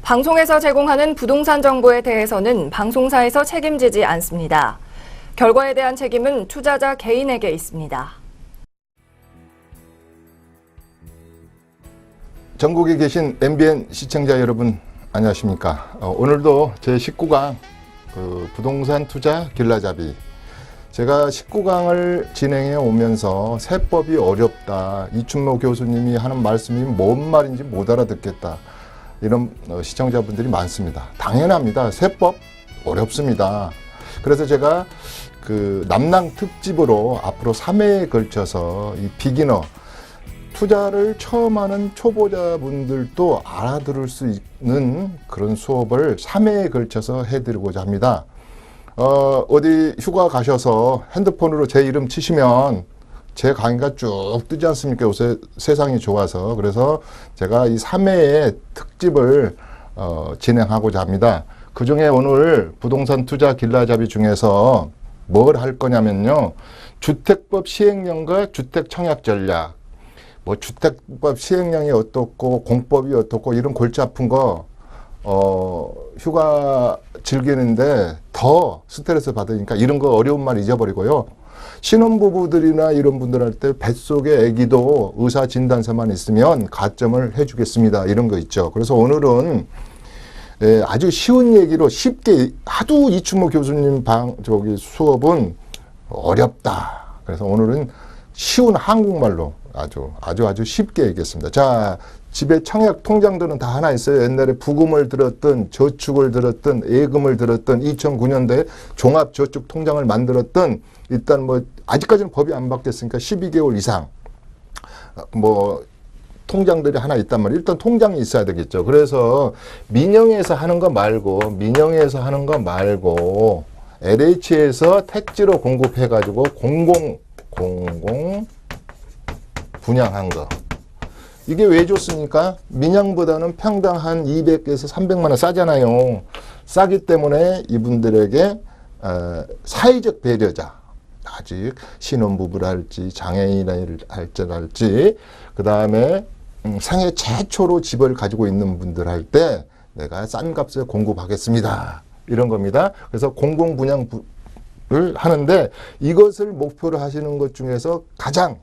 방송에서 제공하는 부동산 정보에 대해서는 방송사에서 책임지지 않습니다. 결과에 대한 책임은 투자자 개인에게 있습니다. 전국에 계신 MBN 시청자 여러분 안녕하십니까. 오늘도 제 19강 부동산 투자 길라잡이, 제가 19강을 진행해 오면서 세법이 어렵다, 이춘모 교수님이 하는 말씀이 뭔 말인지 못 알아듣겠다, 이런 시청자분들이 많습니다. 당연합니다. 세법 어렵습니다. 그래서 제가 남낭 특집으로 앞으로 3회에 걸쳐서 이 비기너, 투자를 처음 하는 초보자분들도 알아들을 수 있는 그런 수업을 3회에 걸쳐서 해드리고자 합니다. 어디 휴가 가셔서 핸드폰으로 제 이름 치시면 제 강의가 쭉 뜨지 않습니까? 요새 세상이 좋아서. 그래서 제가 이 3회의 특집을 진행하고자 합니다. 그 중에 오늘 부동산 투자 길라잡이 중에서 뭘 할 거냐면요, 주택법 시행령과 주택 청약 전략, 주택법 시행령이 어떻고 공법이 어떻고 이런 골치 아픈 거 휴가 즐기는데 더 스트레스 받으니까 이런 거 어려운 말 잊어버리고요. 신혼부부들이나 이런 분들 할 때 뱃속에 아기도 의사 진단서만 있으면 가점을 해주겠습니다, 이런 거 있죠. 그래서 오늘은 아주 쉬운 얘기로 쉽게, 하도 이춘모 교수님 수업은 어렵다. 그래서 오늘은 쉬운 한국말로 아주 쉽게 얘기했습니다. 자, 집에 청약 통장들은 다 하나 있어요. 옛날에 부금을 들었던, 저축을 들었던, 예금을 들었던, 2009년도에 종합저축통장을 만들었던, 일단 아직까지는 법이 안 바뀌었으니까 12개월 이상 통장들이 하나 있단 말이에요. 일단 통장이 있어야 되겠죠. 그래서 민영에서 하는 거 말고 LH에서 택지로 공급해가지고 공공 분양한 거. 이게 왜 좋습니까? 민영보다는 평당 한 200에서 300만 원 싸잖아요. 싸기 때문에 이분들에게 사회적 배려자, 아직 신혼부부랄지 장애인할지 그 다음에 생애 최초로 집을 가지고 있는 분들 할 때 내가 싼 값에 공급하겠습니다, 이런 겁니다. 그래서 공공분양을 하는데, 이것을 목표로 하시는 것 중에서 가장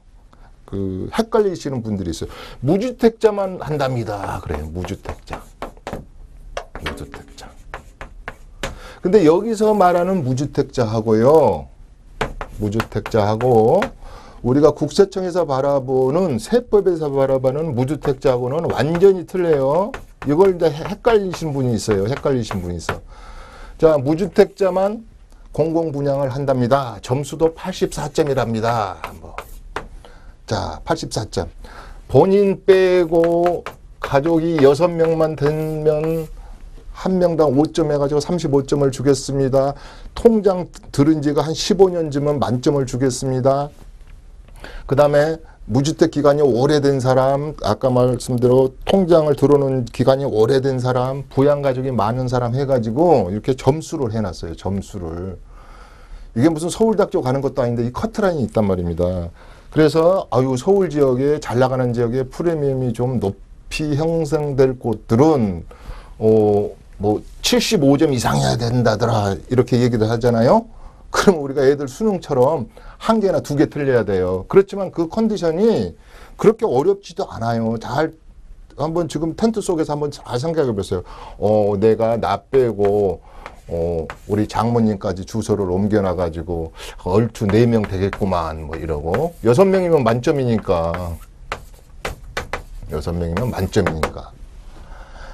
헷갈리시는 분들이 있어요. 무주택자만 한답니다. 그래요. 무주택자. 근데 여기서 말하는 무주택자하고 우리가 국세청에서 바라보는, 세법에서 바라보는 무주택자하고는 완전히 틀려요. 이걸 이제 헷갈리신 분이 있어요. 자, 무주택자만 공공분양을 한답니다. 점수도 84점이랍니다. 자, 84점. 본인 빼고 가족이 6명만 되면 한 명당 5점 해가지고 35점을 주겠습니다. 통장 들은 지가 한 15년쯤은 만점을 주겠습니다. 그 다음에 무주택 기간이 오래된 사람, 아까 말씀대로 통장을 들어놓은 기간이 오래된 사람, 부양가족이 많은 사람 해가지고 이렇게 점수를 해놨어요. 점수를. 이게 무슨 서울대학교 가는 것도 아닌데 이 커트라인이 있단 말입니다. 그래서 서울 지역에, 잘 나가는 지역에 프리미엄이 좀 높이 형성될 곳들은 75점 이상 해야 된다더라, 이렇게 얘기를 하잖아요. 그럼 우리가 애들 수능처럼 1개나 2개 틀려야 돼요. 그렇지만 그 컨디션이 그렇게 어렵지도 않아요. 한번 지금 텐트 속에서 한번 잘 생각해 보세요. 내가 나 빼고 우리 장모님까지 주소를 옮겨놔가지고 얼추 4명 되겠구만, 이러고 6명이면 만점이니까.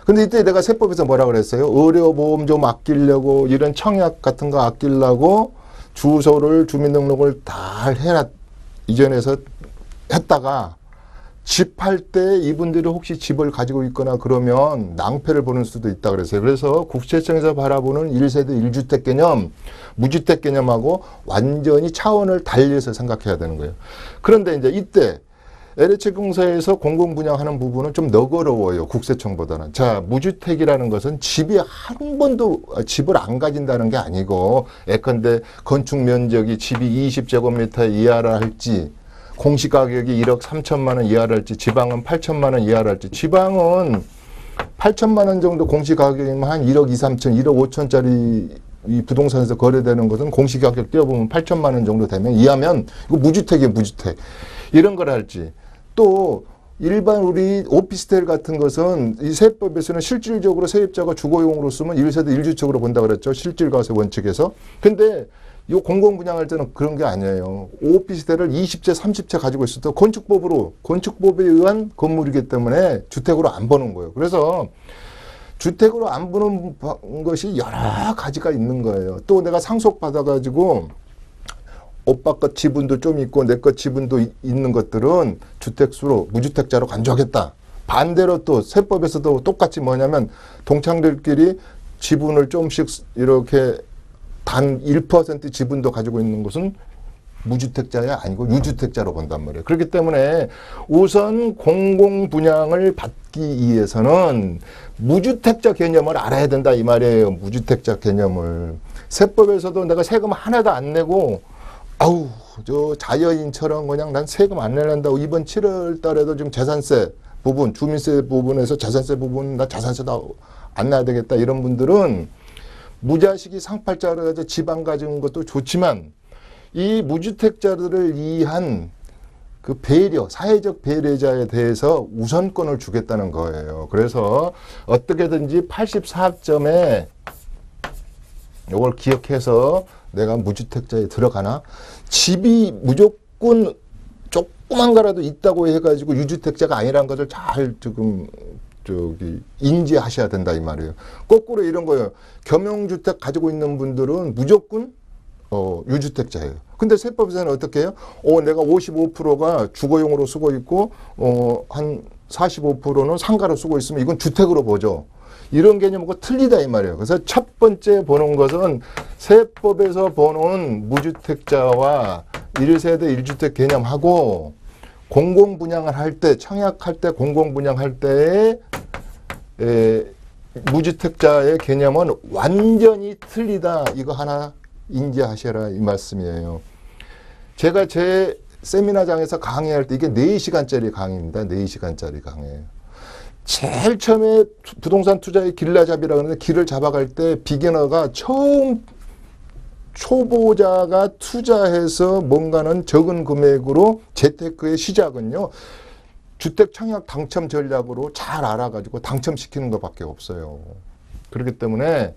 근데 이때 내가 세법에서 뭐라 그랬어요? 의료보험 좀 아끼려고, 이런 청약 같은 거 아끼려고 주소를, 주민등록을 다 이전에서 했다가 집할 때 이분들이 혹시 집을 가지고 있거나 그러면 낭패를 보는 수도 있다 그랬어요. 그래서 국세청에서 바라보는 1세대 1주택 개념, 무주택 개념하고 완전히 차원을 달리해서 생각해야 되는 거예요. 그런데 이제 이때 LH공사에서 공공분양하는 부분은 좀 너그러워요, 국세청보다는. 자, 무주택이라는 것은 집이 한 번도 집을 안 가진다는 게 아니고, 예컨대 건축 면적이 집이 20제곱미터 이하라 할지, 공시가격이 1억 3천만 원 이하라 할지, 지방은 8천만 원 이하라 할지, 지방은 8천만 원 정도 공시가격이면 한 1억 2, 3천, 1억 5천짜리 이 부동산에서 거래되는 것은 공시가격 띄워보면 8천만 원 정도 되면 이하면 이거 무주택이에요, 무주택. 이런 걸 할지. 또 일반 우리 오피스텔 같은 것은 이 세법에서는 실질적으로 세입자가 주거용으로 쓰면 1세대 1주택으로 본다 그랬죠. 실질과세 원칙에서. 근데 이 공공 분양할 때는 그런 게 아니에요. 오피스텔을 20채, 30채 가지고 있어도 건축법에 의한 건물이기 때문에 주택으로 안 보는 거예요. 그래서 주택으로 안 보는 것이 여러 가지가 있는 거예요. 또 내가 상속받아가지고 오빠 것 지분도 좀 있고 내 것 지분도 있는 것들은 주택수로 무주택자로 간주하겠다. 반대로 또 세법에서도 똑같이 뭐냐면 동창들끼리 지분을 좀씩 이렇게 단 1% 지분도 가지고 있는 것은 무주택자야 아니고 유주택자로 본단 말이에요. 그렇기 때문에 우선 공공분양을 받기 위해서는 무주택자 개념을 알아야 된다 이 말이에요. 무주택자 개념을. 세법에서도 내가 세금 하나도 안 내고 아우 저 자연인처럼 그냥 난 세금 안 내란다고 이번 7월 달에도 지금 재산세 부분 주민세 부분에서 재산세 부분 나 재산세도 안 내야 되겠다 이런 분들은 무자식이 상팔자로 해서 집안 가진 것도 좋지만 이 무주택자들을 위한 그 배려, 사회적 배려자에 대해서 우선권을 주겠다는 거예요. 그래서 어떻게든지 84점에 이걸 기억해서 내가 무주택자에 들어가나 집이 무조건 조그만 거라도 있다고 해가지고 유주택자가 아니라는 것을 잘 지금 인지하셔야 된다 이 말이에요. 거꾸로 이런 거예요. 겸용주택 가지고 있는 분들은 무조건 유주택자예요. 근데 세법에서는 어떻게 해요? 내가 55%가 주거용으로 쓰고 있고 한 45%는 상가로 쓰고 있으면 이건 주택으로 보죠. 이런 개념하고 틀리다 이 말이에요. 그래서 첫 번째 보는 것은 세법에서 보는 무주택자와 1세대 1주택 개념하고 공공분양을 할 때, 청약할 때, 공공분양할 때의 무주택자의 개념은 완전히 틀리다. 이거 하나 인지하셔라 이 말씀이에요. 제가 제 세미나장에서 강의할 때 이게 4시간짜리 강의입니다. 4시간짜리 강의예요. 제일 처음에 부동산 투자의 길라잡이라고 하는데 길을 잡아갈 때 비기너가 처음 초보자가 투자해서 뭔가는 적은 금액으로 재테크의 시작은요. 주택 청약 당첨 전략으로 잘 알아가지고 당첨시키는 것밖에 없어요. 그렇기 때문에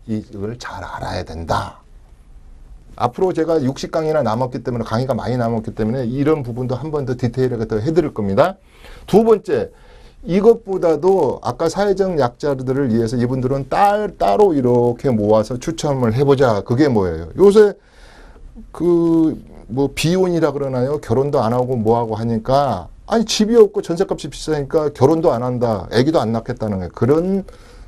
이걸 잘 알아야 된다. 앞으로 제가 60강의나 남았기 때문에 강의가 많이 남았기 때문에 이런 부분도 한 번 더 디테일하게 더 해드릴 겁니다. 두 번째, 이것보다도 아까 사회적 약자들을 위해서 이분들은 따로 이렇게 모아서 추첨을 해보자. 그게 뭐예요? 요새 뭐 비혼이라 그러나요? 결혼도 안 하고 뭐하고 하니까 아니 집이 없고 전셋값이 비싸니까 결혼도 안 한다. 아기도 안 낳겠다는 거예요. 그런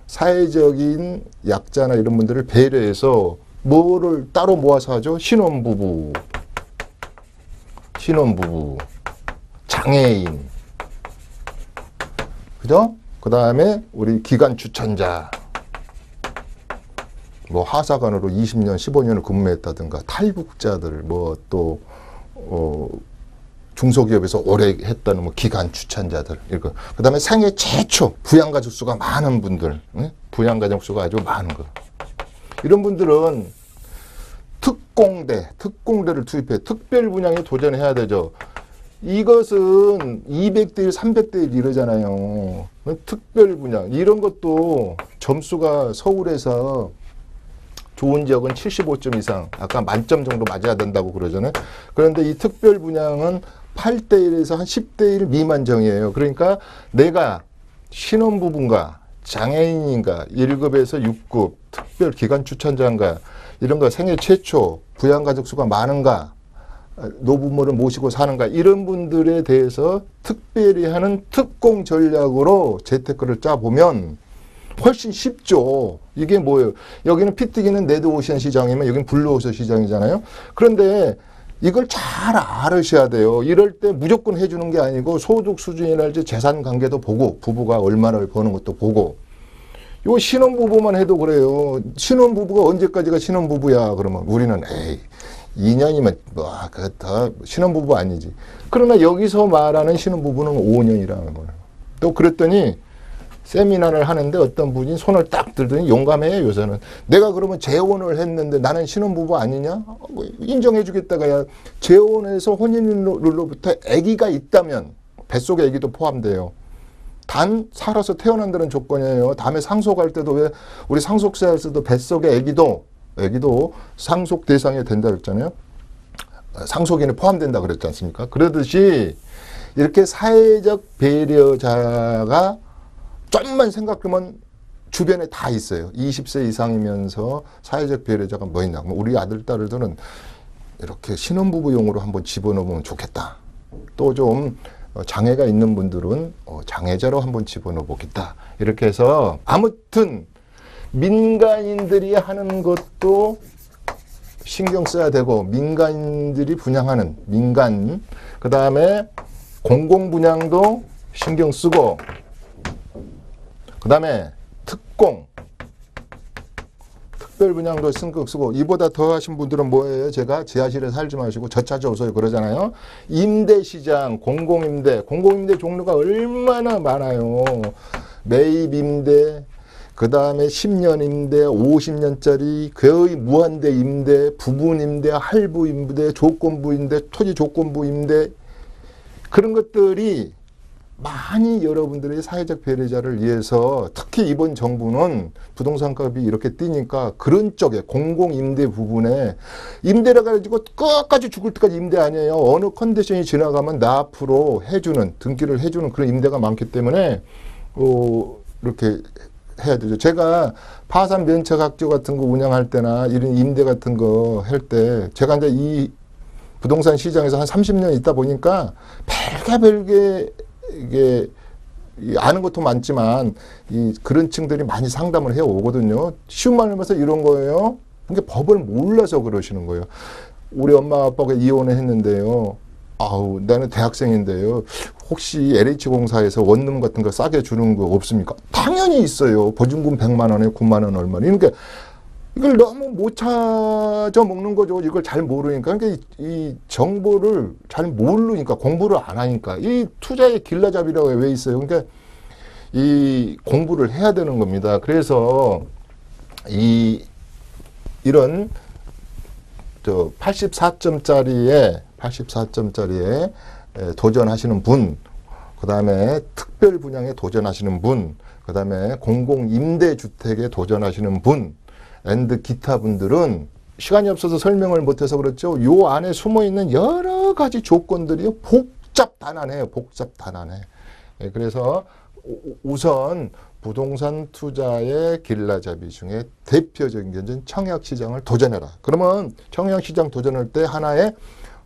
사회적인 약자나 이런 분들을 배려해서 뭐를 따로 모아서 하죠? 신혼부부, 장애인, 그죠? 그 다음에 우리 기간 추천자, 뭐 하사관으로 20년, 15년을 근무했다든가 탈북자들, 뭐 또 중소기업에서 오래 했다는 뭐 기간 추천자들, 이거. 그 다음에 생애 최초 부양가족 수가 많은 분들, 부양가족 수가 아주 많은 거. 이런 분들은 특공대를 투입해 특별 분양에 도전해야 되죠. 이것은 200대 1, 300대 1 이러잖아요. 특별 분양. 이런 것도 점수가 서울에서 좋은 지역은 75점 이상, 아까 만점 정도 맞아야 된다고 그러잖아요. 그런데 이 특별 분양은 8대 1에서 한 10대 1 미만 정이에요. 그러니까 내가 신혼부부인가, 장애인인가, 1급에서 6급, 특별 기간 추천자인가, 이런 거 생애 최초, 부양가족 수가 많은가, 노부모를 모시고 사는가, 이런 분들에 대해서 특별히 하는 특공 전략으로 재테크를 짜보면 훨씬 쉽죠. 이게 뭐예요? 여기는 피뜨기는 레드오션 시장이면 여기는 블루오션 시장이잖아요. 그런데 이걸 잘 알으셔야 돼요. 이럴 때 무조건 해주는 게 아니고 소득 수준이랄지 재산 관계도 보고 부부가 얼마나 버는 것도 보고. 요 신혼부부만 해도 그래요. 신혼부부가 언제까지가 신혼부부야 그러면 우리는 2년이면 다 신혼부부 아니지. 그러나 여기서 말하는 신혼부부는 5년이라는 거예요. 또 그랬더니 세미나를 하는데 어떤 분이 손을 딱 들더니 용감해 요새는. 내가 그러면 재혼을 했는데 나는 신혼부부 아니냐? 뭐 인정해 주겠다가 야 재혼해서 혼인으로부터 아기가 있다면 뱃속에 아기도 포함돼요. 단 살아서 태어난다는 조건이에요. 다음에 상속할 때도 왜 우리 상속세에서도 뱃속에 아기도 상속 대상이 된다 그랬잖아요. 상속인에 포함된다 그랬지 않습니까? 그러듯이 이렇게 사회적 배려자가 좀만 생각하면 주변에 다 있어요. 20세 이상이면서 사회적 배려자가 뭐 있나. 우리 아들, 딸들은 이렇게 신혼부부용으로 한번 집어넣으면 좋겠다. 또 좀 장애가 있는 분들은 장애자로 한번 집어넣어 보겠다. 이렇게 해서 아무튼 민간인들이 하는 것도 신경 써야 되고 민간인들이 분양하는 민간, 그 다음에 공공 분양도 신경 쓰고, 그 다음에 특별 분양도 신경 쓰고, 이보다 더 하신 분들은 뭐예요? 제가 지하실에 살지 마시고 저 찾아오세요 그러잖아요. 임대시장, 공공임대 종류가 얼마나 많아요. 매입임대, 그 다음에 10년 임대, 50년짜리, 거의 무한대 임대, 부분 임대, 할부 임대, 조건부 임대, 토지 조건부 임대, 그런 것들이 많이 여러분들의 사회적 배려자를 위해서 특히 이번 정부는 부동산 값이 이렇게 뛰니까 그런 쪽에 공공임대 부분에 임대를 가지고 끝까지 죽을 때까지 임대 아니에요. 어느 컨디션이 지나가면 나 앞으로 해주는, 등기를 해주는 그런 임대가 많기 때문에 이렇게 해야 되죠. 제가 파산 면책학교 같은 거 운영할 때나 이런 임대 같은 거 할 때 제가 이제 이 부동산 시장에서 한 30년 있다 보니까 별게 이게 아는 것도 많지만 그런 층들이 많이 상담을 해 오거든요. 쉬운 말로 해서 이런 거예요. 그러니까 법을 몰라서 그러시는 거예요. 우리 엄마 아빠가 이혼을 했는데요. 아우, 나는 대학생인데요. 혹시 LH공사에서 원룸 같은 거 싸게 주는 거 없습니까? 당연히 있어요. 보증금 100만 원에 9만 원 얼마. 그러니까 이걸 너무 못 찾아 먹는 거죠. 이걸 잘 모르니까. 그러니까 이 정보를 잘 모르니까, 공부를 안 하니까. 이 투자의 길라잡이라고 왜 있어요? 그러니까 이 공부를 해야 되는 겁니다. 그래서 이런 84점짜리에 도전하시는 분, 그 다음에 특별 분양에 도전하시는 분, 그 다음에 공공임대주택에 도전하시는 분, 앤드 기타 분들은 시간이 없어서 설명을 못해서 그렇죠. 요 안에 숨어있는 여러 가지 조건들이 복잡단안해요. 복잡단안해. 예, 그래서 우선 부동산 투자의 길라잡이 중에 대표적인 게 청약시장을 도전해라. 그러면 청약시장 도전할 때 하나의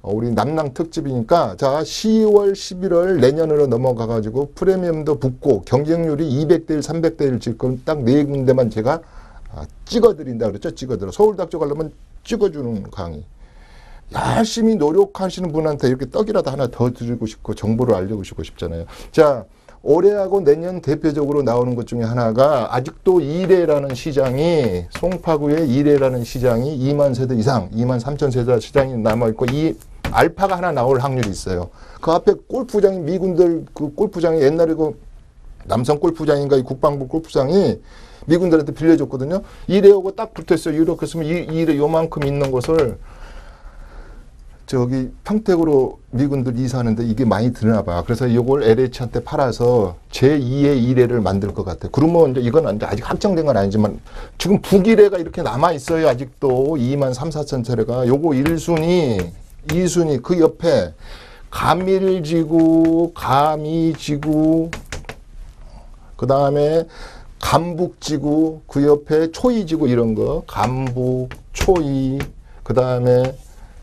우리 남낭 특집이니까 자 10월 11월 내년으로 넘어가가지고 프리미엄도 붙고 경쟁률이 200대 1 300대 1 지금 딱 네 군데만 제가 찍어드린다 그랬죠. 찍어드려. 서울대학교 가려면 찍어주는 강의. 열심히 노력하시는 분한테 이렇게 떡이라도 하나 더 드리고 싶고 정보를 알려주고 싶잖아요. 자, 올해하고 내년 대표적으로 나오는 것 중에 하나가 아직도 이래라는 시장이, 송파구의 이래라는 시장이 2만 세대 이상, 2만 3천 세대 시장이 남아있고 이 알파가 하나 나올 확률이 있어요. 그 앞에 골프장이 미군들 그 골프장이 옛날에 그 남성 골프장인가 이 국방부 골프장이 미군들한테 빌려줬거든요. 이래하고 딱 붙어있어요. 이렇게 쓰면 이래 요만큼 있는 것을 저기 평택으로 미군들 이사하는데 이게 많이 드나 봐. 그래서 이걸 LH한테 팔아서 제2의 이래를 만들 것 같아. 그러면 이제 이건 아직 확정된 건 아니지만 지금 북이래가 이렇게 남아 있어요. 아직도 2만 3, 4천 차례가. 요거 1순위, 2순위 그 옆에 감일지구, 감이지구, 그 다음에 감북지구, 그 옆에 초이지구 이런 거, 감북, 초이, 그 다음에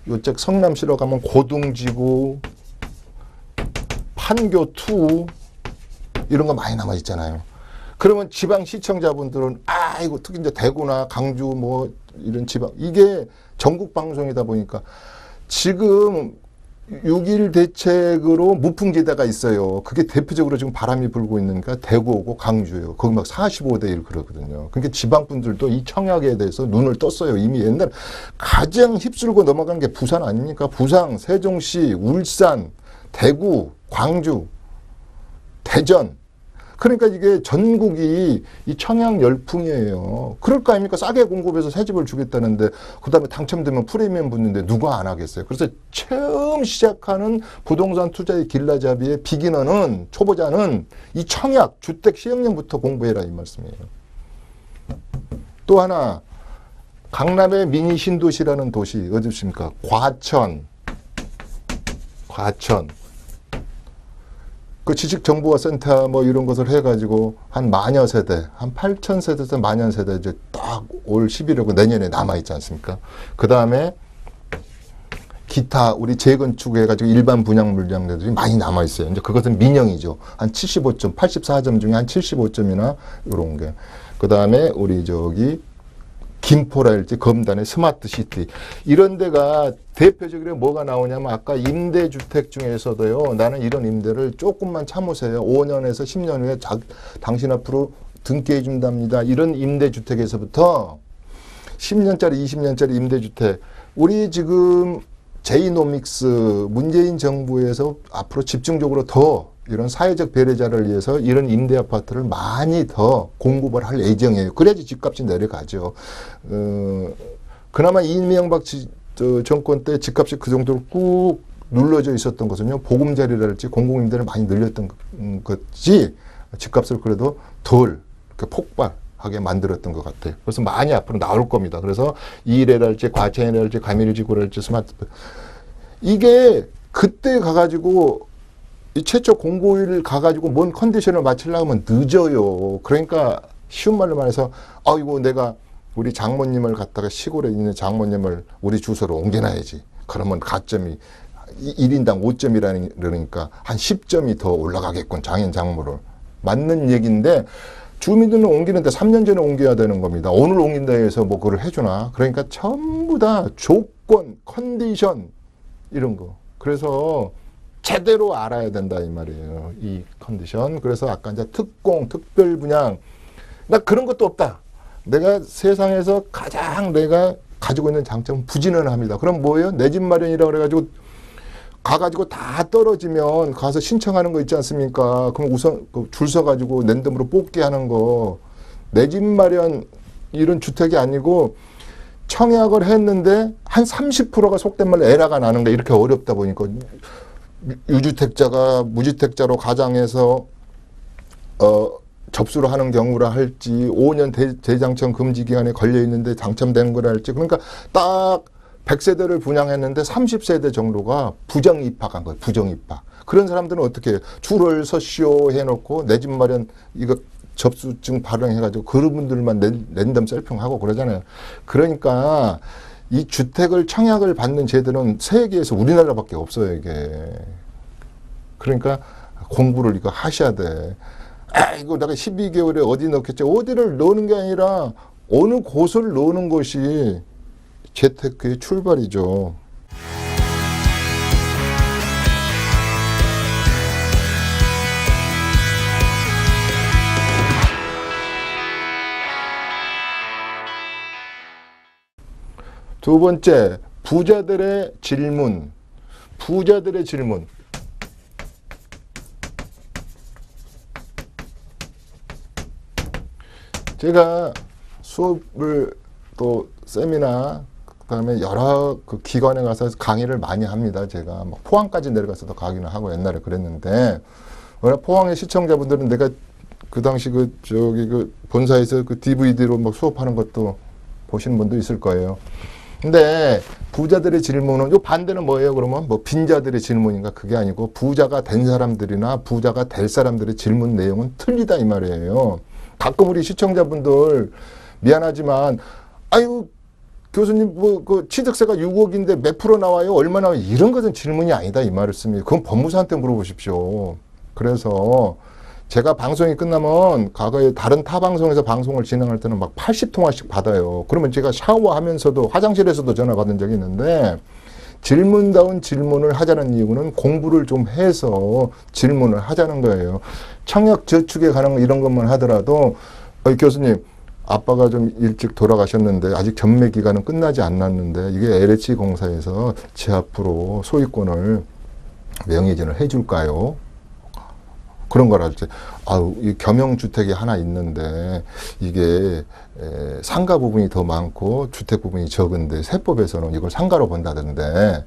요쪽 성남시로 가면 고등지구, 판교투 이런 거 많이 남아 있잖아요. 그러면 지방 시청자분들은 이거 특히 이제 대구나 강주 뭐 이런 지방 이게 전국 방송이다 보니까 지금 6.1 대책으로 무풍지대가 있어요. 그게 대표적으로 지금 바람이 불고 있는 게 대구고 강주예요. 거기 막 45대 1 그러거든요. 그러니까 지방분들도 이 청약에 대해서 눈을 떴어요. 이미 옛날 가장 휩쓸고 넘어간 게 부산 아닙니까? 부산, 세종시, 울산, 대구, 광주, 대전. 그러니까 이게 전국이 이 청약 열풍이에요. 그럴 거 아닙니까? 싸게 공급해서 새 집을 주겠다는데 그다음에 당첨되면 프리미엄 붙는데 누가 안 하겠어요. 그래서 처음 시작하는 부동산 투자의 길라잡이의 비기너는 초보자는 이 청약 주택 시행령부터 공부해라 이 말씀이에요. 또 하나 강남의 미니 신도시라는 도시 어디 있습니까? 과천. 그 지식정보센터 뭐 이런 것을 해가지고 한 만여 세대, 한 8천 세대에서 만여 세대 이제 딱 올 11월고 내년에 남아있지 않습니까? 그 다음에 기타 우리 재건축해가지고 일반 분양 물량들이 많이 남아있어요. 이제 그것은 민영이죠. 한 75점, 84점 중에 한 75점이나 이런 게. 그 다음에 우리 저기 김포랄지 검단의 스마트시티 이런 데가 대표적으로 뭐가 나오냐면 아까 임대주택 중에서도요. 나는 이런 임대를 조금만 참으세요. 5년에서 10년 후에 당신 앞으로 등기해 준답니다. 이런 임대주택에서부터 10년짜리 20년짜리 임대주택 우리 지금 제이노믹스 문재인 정부에서 앞으로 집중적으로 더 이런 사회적 배려자를 위해서 이런 임대 아파트를 많이 더 공급을 할 예정이에요. 그래야지 집값이 내려가죠. 그나마 이명박 정권 때 집값이 그 정도로 꾹 눌러져 있었던 것은요. 보금자리랄지 공공임대를 많이 늘렸던 것이 집값을 그래도 덜 폭발하게 만들었던 것 같아요. 그래서 많이 앞으로 나올 겁니다. 그래서 이래랄지 과천이랄지 가밀지구랄지 스마트폰 이게 그때 가가지고 이 최초 공고일 가가지고 뭔 컨디션을 맞추려고 하면 늦어요. 그러니까 쉬운 말로 말해서 아이고 내가 우리 장모님을 갖다가 시골에 있는 장모님을 우리 주소로 옮겨놔야지. 그러면 가점이 1인당 5점이라니까 한 10점이 더 올라가겠군. 장인 장모를. 맞는 얘기인데 주민들은 옮기는데 3년 전에 옮겨야 되는 겁니다. 오늘 옮긴다 해서 뭐 그걸 해주나. 그러니까 전부 다 조건, 컨디션 이런 거. 그래서 제대로 알아야 된다 이 말이에요. 이 컨디션. 그래서 아까 이제 특공, 특별 분양. 나 그런 것도 없다. 내가 세상에서 가장 내가 가지고 있는 장점은 부지런합니다. 그럼 뭐예요? 내 집 마련이라고 그래가지고 가가지고 다 떨어지면 가서 신청하는 거 있지 않습니까? 그럼 우선 줄 서가지고 랜덤으로 뽑기 하는 거. 내 집 마련 이런 주택이 아니고 청약을 했는데 한 30%가 속된 말로 에러가 나는 게 이렇게 어렵다 보니까 유주택자가 무주택자로 가장해서 접수를 하는 경우라 할지 5년 재당첨 금지 기간에 걸려 있는데 당첨된 거라 할지 그러니까 딱 100세대를 분양했는데 30세대 정도가 부정 입학한 거예요. 부정 입학. 그런 사람들은 어떻게 해요? 줄을 서시오 해놓고 내 집 마련 이거 접수증 발행해가지고 그런 분들만 랜덤 셀핑하고 그러잖아요. 그러니까 이 주택을 청약을 받는 제도는 세계에서 우리나라밖에 없어요, 이게. 그러니까 공부를 이거 하셔야 돼. 이거 내가 12개월에 어디 넣겠지. 어디를 넣는 게 아니라 어느 곳을 넣는 것이 재테크의 출발이죠. 두 번째, 부자들의 질문. 부자들의 질문. 제가 수업을 또 세미나 그다음에 여러 그 기관에 가서 강의를 많이 합니다. 제가 막 포항까지 내려가서도 강의를 하고 옛날에 그랬는데 워낙 포항의 시청자분들은 내가 그 당시 그 본사에서 그 DVD로 막 수업하는 것도 보시는 분도 있을 거예요. 근데 부자들의 질문은 요 반대는 뭐예요? 그러면 뭐 빈자들의 질문인가? 그게 아니고 부자가 된 사람들이나 부자가 될 사람들의 질문 내용은 틀리다 이 말이에요. 가끔 우리 시청자분들 미안하지만 아유 교수님 뭐 그 취득세가 6억인데 몇 프로 나와요? 얼마 나와요? 이런 것은 질문이 아니다 이 말씀이에요. 그건 법무사한테 물어보십시오. 그래서 제가 방송이 끝나면 과거에 다른 타 방송에서 방송을 진행할 때는 막 80통화씩 받아요. 그러면 제가 샤워하면서도 화장실에서도 전화 받은 적이 있는데 질문다운 질문을 하자는 이유는 공부를 좀 해서 질문을 하자는 거예요. 청약 저축에 관한 이런 것만 하더라도 교수님 아빠가 좀 일찍 돌아가셨는데 아직 전매 기간은 끝나지 않았는데 이게 LH 공사에서 제 앞으로 소유권을 명의전을 해줄까요? 그런 걸 할 때, 이 겸용주택이 하나 있는데, 이게, 상가 부분이 더 많고, 주택 부분이 적은데, 세법에서는 이걸 상가로 본다던데,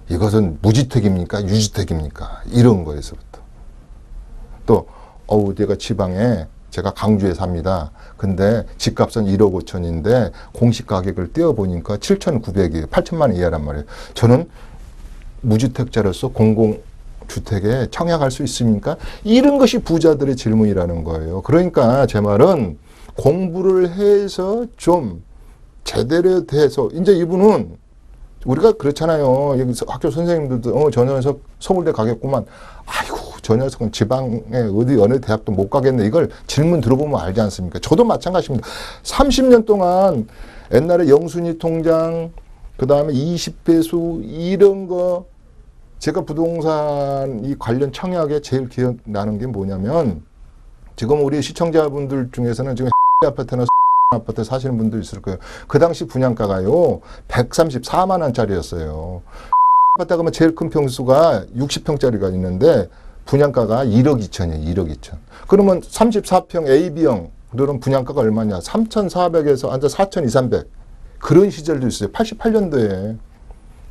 이것은 무주택입니까? 유주택입니까? 이런 거에서부터. 또, 내가 지방에, 제가 강주에 삽니다. 근데 집값은 1억 5천인데, 공시 가격을 떼어보니까 7,900이에요. 8천만 원 이하란 말이에요. 저는 무주택자로서 공공주택에 청약할 수 있습니까? 이런 것이 부자들의 질문이라는 거예요. 그러니까 제 말은 공부를 해서 좀 제대로 돼서, 이제 이분은 우리가 그렇잖아요. 여기 학교 선생님들도 저 녀석 서울대 가겠구만. 아이고 저 녀석은 지방에 어느 대학도 못 가겠네. 이걸 질문 들어보면 알지 않습니까? 저도 마찬가지입니다. 30년 동안 옛날에 영순위 통장, 그 다음에 20배수 이런 거, 제가 부동산 이 관련 청약에 제일 기억나는 게 뭐냐면, 지금 우리 시청자분들 중에서는 지금 아파트나 아파트 사시는 분도 있을 거예요. 그 당시 분양가가요 134만 원짜리였어요. 아파트 가면 제일 큰 평수가 60평짜리가 있는데 분양가가 1억 2천이에요. 1억 2천. 그러면 34평 AB형 그런 분양가가 얼마냐? 3,400에서 한 4,200, 300. 그런 시절도 있어요. 88년도에.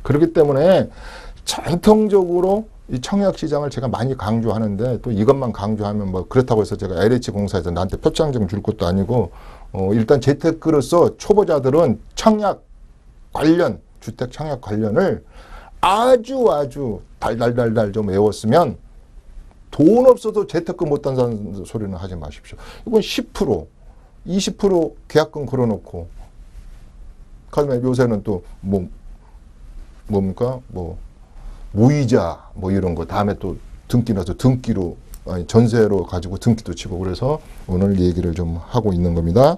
그렇기 때문에 전통적으로 이 청약 시장을 제가 많이 강조하는데, 또 이것만 강조하면 뭐 그렇다고 해서 제가 LH 공사에서 나한테 표창장 줄 것도 아니고, 일단 재테크로서 초보자들은 청약 관련, 주택 청약 관련을 아주 달달달달 좀 외웠으면 돈 없어도 재테크 못한다는 소리는 하지 마십시오. 이건 10%, 20% 계약금 걸어놓고, 그다음에 요새는 또 뭡니까? 무이자 이런 거 다음에 또 등기나서 등기로 전세로 가지고 등기도 치고, 그래서 오늘 얘기를 좀 하고 있는 겁니다.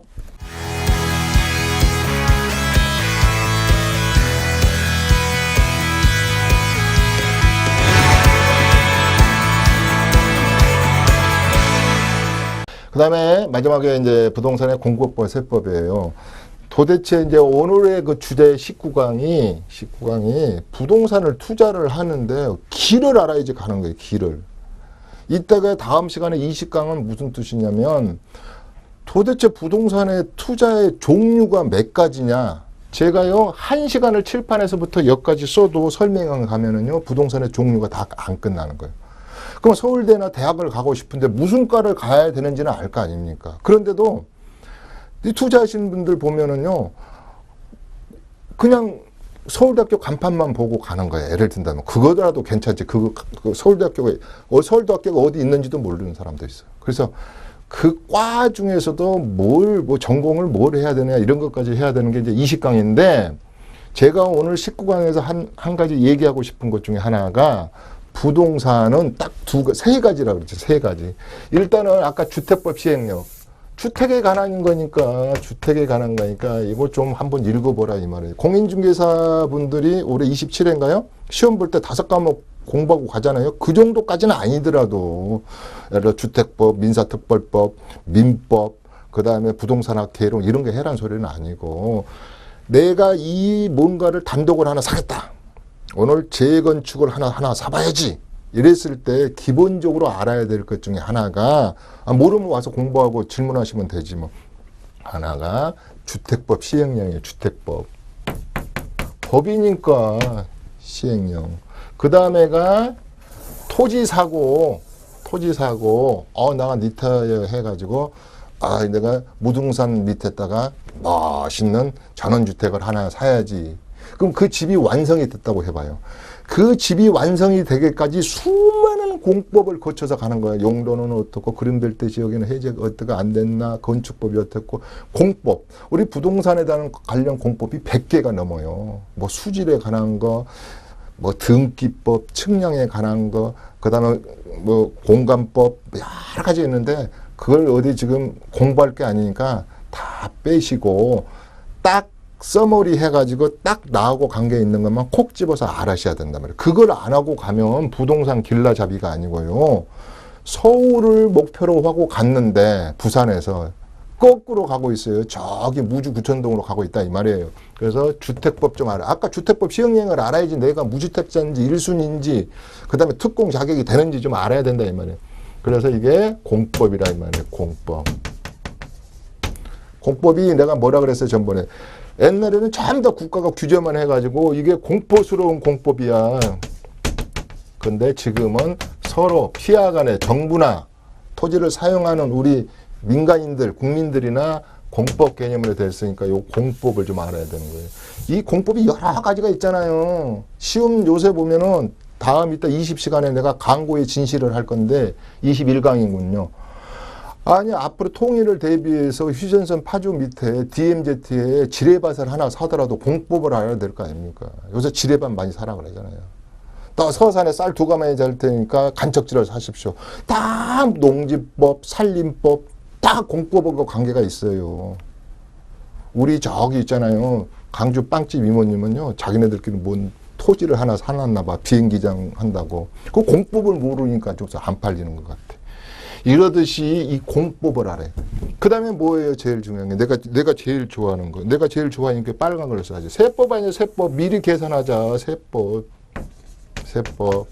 그 다음에 마지막에 이제 부동산의 공급법 세법이에요. 도대체 이제 오늘의 그 주제 19강이 부동산을 투자를 하는데 길을 알아야지 가는 거예요. 길을. 이따가 다음 시간에 20강은 무슨 뜻이냐면, 도대체 부동산의 투자의 종류가 몇 가지냐. 제가요 1시간을 칠판에서부터 여기까지 써도 설명을 가면은요 부동산의 종류가 다 안 끝나는 거예요. 그럼 서울대나 대학을 가고 싶은데 무슨 과를 가야 되는지는 알 거 아닙니까? 그런데도 이 투자하시는 분들 보면은요, 그냥 서울대학교 간판만 보고 가는 거예요. 예를 든다면. 그거라도 괜찮지. 서울대학교가 어디 있는지도 모르는 사람도 있어요. 그래서 그 과 중에서도 전공을 뭘 해야 되냐, 이런 것까지 해야 되는 게 이제 20강인데, 제가 오늘 19강에서 한 가지 얘기하고 싶은 것 중에 하나가, 부동산은 딱 세 가지라고 그랬죠. 세 가지. 일단은 아까 주택법 시행령. 주택에 관한 거니까 이거 좀 한번 읽어보라 이 말이에요. 공인중개사분들이 올해 27회인가요? 시험 볼 때 5과목 공부하고 가잖아요. 그 정도까지는 아니더라도, 예를 들어 주택법, 민사특별법, 민법, 그 다음에 부동산학 개론 이런 게 해란 소리는 아니고, 내가 이 뭔가를 단독을 하나 사겠다. 오늘 재건축을 하나 사봐야지. 이랬을 때 기본적으로 알아야 될 것 중에 하나가, 모르면 와서 공부하고 질문하시면 되지 뭐. 하나가 주택법 시행령이에요. 주택법. 법이니까 시행령. 그 다음에가 토지사고. 나가 리타이어 해가지고, 내가 무등산 밑에다가 멋있는 전원주택을 하나 사야지. 그럼 그 집이 완성이 됐다고 해봐요. 그 집이 완성이 되기까지 수많은 공법을 거쳐서 가는 거예요. 용도는 어떻고, 그린벨트 지역에는 해제가 어떻게 안 됐나, 건축법이 어떻고, 공법. 우리 부동산에 대한 관련 공법이 100개가 넘어요. 수질에 관한 거, 등기법, 측량에 관한 거, 그 다음에 공간법, 여러 가지 있는데, 그걸 어디 지금 공부할 게 아니니까 다 빼시고, 딱 써머리 해가지고 딱 나하고 관계 있는 것만 콕 집어서 알아셔야 된단 말이에요. 그걸 안 하고 가면 부동산 길라잡이가 아니고요. 서울을 목표로 하고 갔는데 부산에서 거꾸로 가고 있어요. 저기 무주 구천동으로 가고 있다 이 말이에요. 그래서 주택법 좀 알아. 아까 주택법 시행령을 알아야지 내가 무주택자인지 1순위인지, 그 다음에 특공 자격이 되는지 좀 알아야 된다 이 말이에요. 그래서 이게 공법이라 이 말이에요. 공법. 공법이 내가 뭐라 그랬어요 전번에. 옛날에는 전부 다 국가가 규제만 해가지고 이게 공포스러운 공법이야. 근데 지금은 서로 피하간에 정부나 토지를 사용하는 우리 민간인들, 국민들이나 공법 개념으로 됐으니까 이 공법을 좀 알아야 되는 거예요. 이 공법이 여러 가지가 있잖아요. 시험 요새 보면은 다음 이따 20시간에 내가 강고의 진실을 할 건데 21강이군요. 아니 앞으로 통일을 대비해서 휴전선 파주 밑에 DMZ에 지뢰밭을 하나 사더라도 공법을 알아야 될 거 아닙니까? 요새 지뢰밭 많이 사라 그러잖아요. 또 서산에 쌀 2가마니 잘 테니까 간척지를 사십시오. 다 농지법, 산림법, 다 공법과 관계가 있어요. 우리 저기 있잖아요. 강주 빵집 이모님은요. 자기네들끼리 뭔 토지를 하나 사놨나 봐. 비행기장 한다고. 그 공법을 모르니까 좀 안 팔리는 것 같아. 이러듯이 이 공법을 알아요. 그 다음에 뭐예요? 제일 중요한 게. 내가 제일 좋아하는 거. 내가 제일 좋아하는 게 빨간 걸 써야지. 세법 아니에요. 세법. 미리 계산하자. 세법. 세법.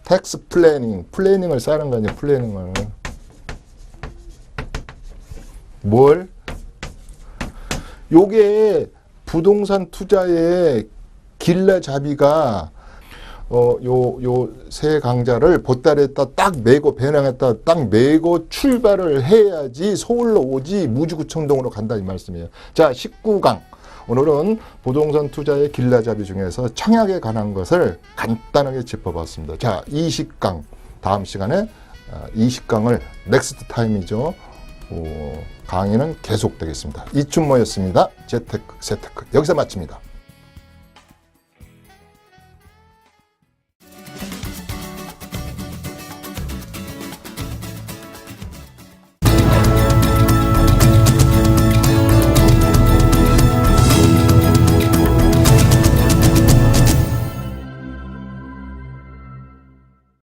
텍스 플래닝. 플래닝을 싸는 거 아니에요. 플래닝을. 뭘? 요게 부동산 투자의 길라잡이가 요 세 강자를 보따리에다 딱 메고 배낭에다 딱 메고 출발을 해야지 서울로 오지 무주구청동으로 간다 이 말씀이에요. 자, 19강. 오늘은 부동산 투자의 길라잡이 중에서 청약에 관한 것을 간단하게 짚어봤습니다. 자, 20강. 다음 시간에 20강을 넥스트 타임이죠. 강의는 계속되겠습니다. 이춘모였습니다. 재테크, 세테크. 여기서 마칩니다.